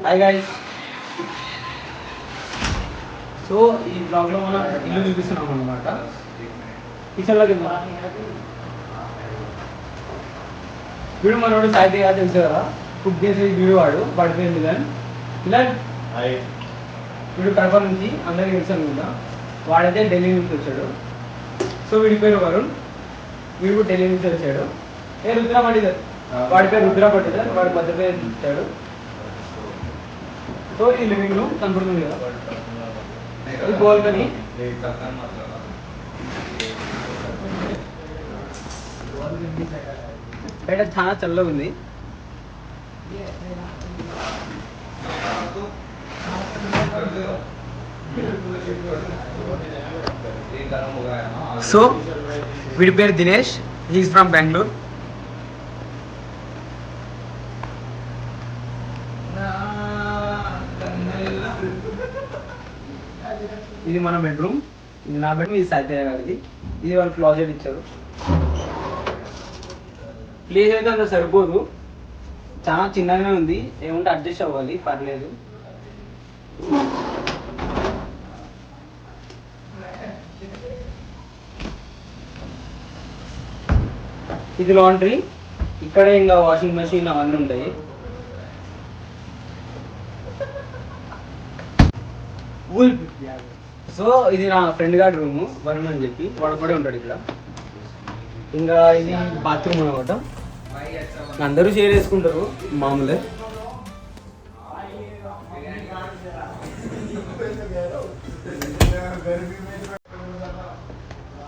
Hi guys. So ఈ బ్లాగ్లో మనం ఇల్లు చూపిస్తున్నాం అనమాట. కిచెన్లోకి వెళ్దాం. వీడు మనోడు సాయితీ గారు తెలుసు కదా, కుక్ చేసే వీడు వాడి పేరు మిలన్. మిలన్ వీడు కడప నుంచి అందరికీ తెలుసు అనుకుంటా. వాడైతే ఢిల్లీ నుంచి వచ్చాడు. సో వీడి పేరు వరుణ్. వీడు ఢిల్లీ నుంచి వచ్చాడు. రుద్ర పట్టిదర్, వాడి పేరు రుద్ర పట్టిదర్, వాడి మధ్య పేరు ఇచ్చాడు. సో ఈ లివింగ్ రూమ్ కనపడుతుంది కదా, ఇది బాల్కనీ. బయట చాలా చల్లగా ఉంది. సో వీడి పేరు దినేష్, హీఈస్ ఫ్రమ్ బెంగళూరు. ఇది మన బెడ్రూమ్. ఇది నా బెడ్రూమ్, ఇది సాయితయ్య గారిది. ఇది వాళ్ళు క్లాజెట్ ఇచ్చారు. ప్లేస్ అయితే అంత సరిపోదు, చాలా చిన్నగానే ఉంది. ఏముంటే అడ్జస్ట్ అవ్వాలి, పర్లేదు. ఇది లాండ్రీ. ఇక్కడే ఇంకా వాషింగ్ మెషిన్ అవన్నీ ఉంటాయి. సో ఇది నా ఫ్రెండ్ గారి రూము, వరుణ్ అని చెప్పి. వాడు కూడా ఉంటాడు ఇక్కడ. ఇంకా ఇది బాత్రూమ్ అనమాట. అందరూ షేర్ చేసుకుంటారు మామూలే.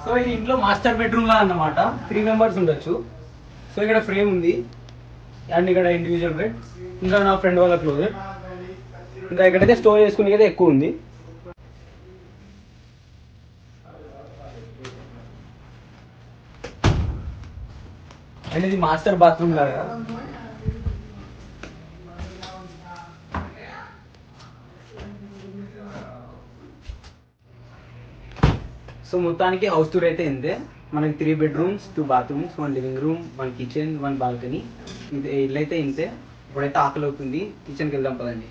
సో ఇది ఇంట్లో మాస్టర్ బెడ్రూమ్ లా అన్నమాట. 3 మెంబర్స్ ఉండొచ్చు. సో ఇక్కడ ఫ్రేమ్ ఉంది అండ్ ఇక్కడ ఇండివిజువల్ బెడ్. ఇంకా నా ఫ్రెండ్ వాళ్ళ క్లోజెట్. ఇంకా ఇక్కడైతే స్టోర్ చేసుకునే అయితే ఎక్కువ ఉంది. అండ్ ఇది మాస్టర్ బాత్రూమ్ లాగా. సో మొత్తానికి హౌస్ టూర్ అయితే ఇంతే. మనకి 3 bedrooms, 2 bathrooms, 1 living room, 1 kitchen, 1 balcony. ఇది ఇల్లు అయితే ఇంతే. ఇప్పుడైతే ఆకలి అవుతుంది, కిచెన్కి వెళ్దాం పదండి.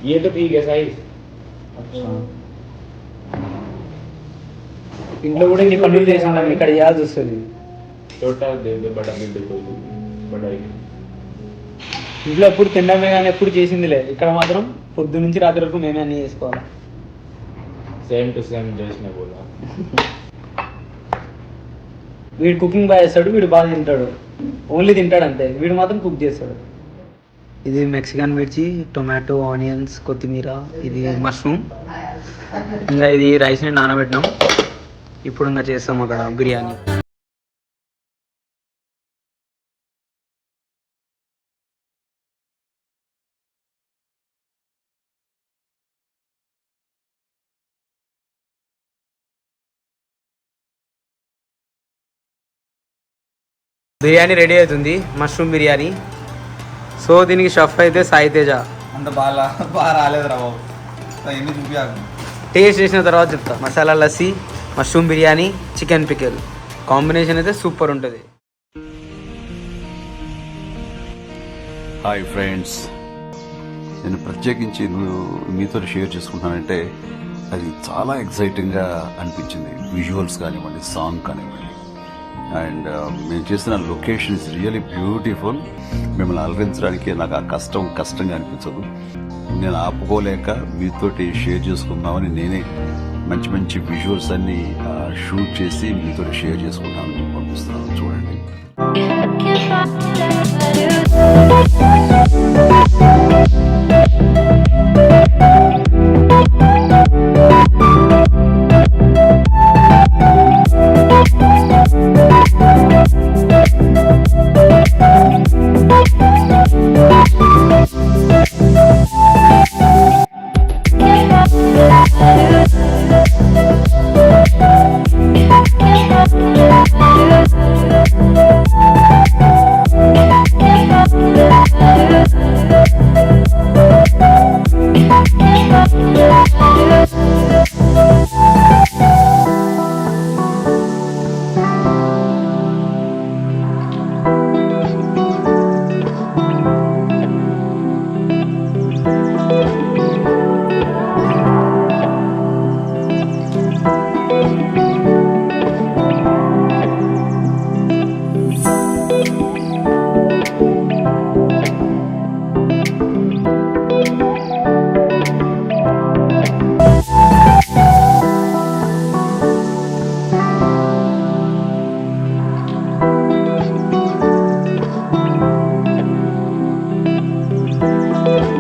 ये तो ठीक है साइज. ఇంట్లో కూడా నీ పనులు చేసాను, ఇక్కడ చేయాల్సి వస్తుంది. छोटा दे दे, बड़ा दे दे, कोई बड़ा ही. ఇంట్లో ఎప్పుడు తినడమే కానీ ఎప్పుడు చేసిందిలే. ఇక్కడ మాత్రం పొద్దు నుంచి రాత్రి వరకు మేమే అన్నీ చేసుకోవాలి. सेम टू सेम ड्रेस में बोला. వీడు కుకింగ్ బాగా చేస్తాడు, వీడు బాగా తింటాడు. ఓన్లీ తింటాడు అంతే, వీడు మాత్రం కుక్ చేస్తాడు. ఇది మెక్సికన్ మిర్చి, టొమాటో, ఆనియన్స్, కొత్తిమీర. ఇది మష్రూమ్. ఇంకా ఇది రైస్ని నానబెట్టినాం. ఇప్పుడు ఇంకా చేస్తాం అక్కడ బిర్యానీ. బిర్యానీ రెడీ అవుతుంది, మష్రూమ్ బిర్యానీ. సో దీనికి షెఫ్ అయితే సాయితేజ. అంత బాగా రాలేదు రా బాబు, ఎన్ని చూపించాలి. టేస్ట్ చేసిన తర్వాత చెప్తా. Masala lassi, mushroom biryani, chicken pickle combination అయితే సూపర్ ఉంటుంది. హాయ్ ఫ్రెండ్స్, నేను ప్రత్యేకించి మీతో షేర్ చేసుకుంటానంటే అది చాలా ఎక్సైటింగ్గా అనిపించింది. విజువల్స్ కానివ్వండి, సాంగ్ కానివ్వండి, అండ్ మేము చేసిన లొకేషన్ ఇస్ రియలీ బ్యూటిఫుల్. మిమ్మల్ని అలరించడానికి నాకు ఆ కష్టంగా అనిపించదు. నేను ఆపుకోలేక మీతోటి షేర్ చేసుకుందామని నేనే మంచి మంచి విజువల్స్ అన్ని షూట్ చేసి మీతో షేర్ చేసుకుంటాను, పంపిస్తున్నాను. చూడండి. చూడండి